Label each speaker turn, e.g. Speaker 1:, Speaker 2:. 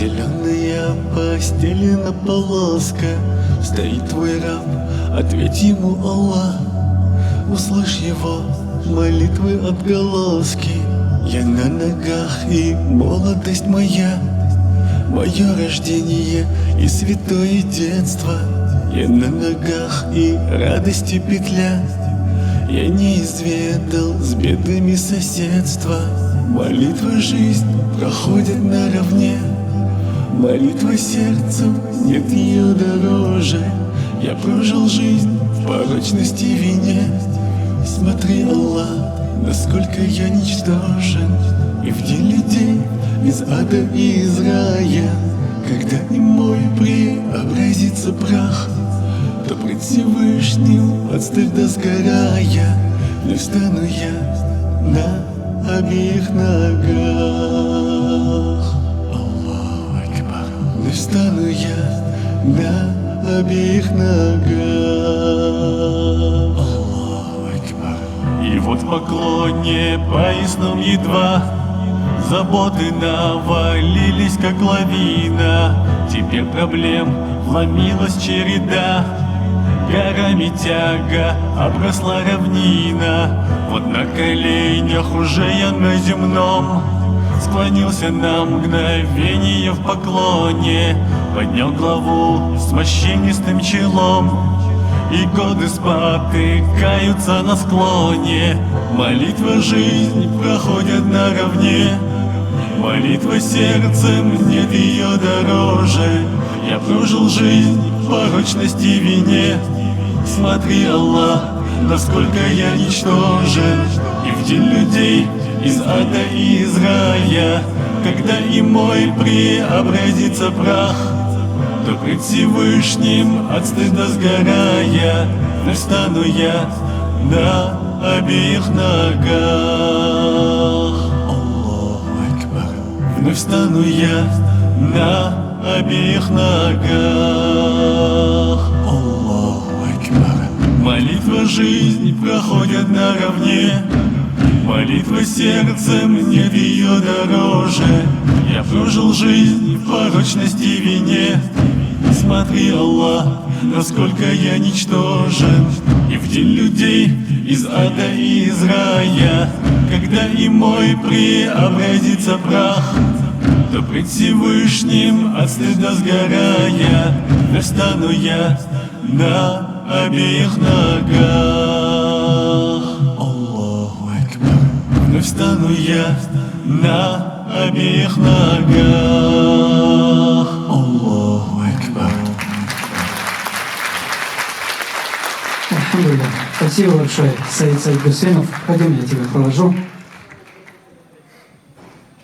Speaker 1: Зеленая постелена полоска, стоит твой раб, ответь ему, Аллах. Услышь его молитвы отголоски. Я на ногах, и молодость моя, мое рождение и святое детство. Я на ногах, и радости петля. Я не изведал с бедами соседства. Молитва жизнь проходит наравне. Молитва сердцем, нет ее дороже. Я прожил жизнь в порочности и вине. Смотри, Аллах, насколько я ничтожен. И в день людей из ада и из рая, когда и мой преобразится прах, то пред Всевышним от стыда сгорая, не встану я на обеих ногах. Аллаху Акбар. Не встану я на обеих ногах. Аллаху Акбар.
Speaker 2: И вот в поклоне поясном едва заботы навалились, как лавина. Теперь проблем вломилась череда, горами тяга обросла равнина. Вот на коленях уже я на земном склонился на мгновение в поклоне, поднял главу с морщинистым челом, и годы спотыкаются на склоне. Молитва жизнь проходит наравне. Молитва сердцем, нет ее дороже. Я прожил жизнь в порочности и вине. Смотри, Аллах, насколько я ничтожен. И в день людей из ада и из рая, когда и мой преобразится прах, то пред Всевышним от стыда сгорая, не встану я на обеих ногах.
Speaker 1: Аллаху Акбар.
Speaker 2: Вновь встану я на обеих ногах.
Speaker 1: Аллаху Акбар.
Speaker 2: Молитва жизнь проходит наравне. Молитва сердцем, нет ее дороже. Я прожил жизнь в порочности и вине. Смотри, Аллах, насколько я ничтожен. И в день людей из ада и из рая, когда и мой преобразится прах, то пред Всевышним от стыда сгорая, не встану я на обеих ногах.
Speaker 1: Аллаху Акбар.
Speaker 2: Вновь встану я на обеих ногах.
Speaker 1: Аллаху Акбар.
Speaker 3: Спасибо большое, Саид Гусейнов. Пойдем, я тебя провожу.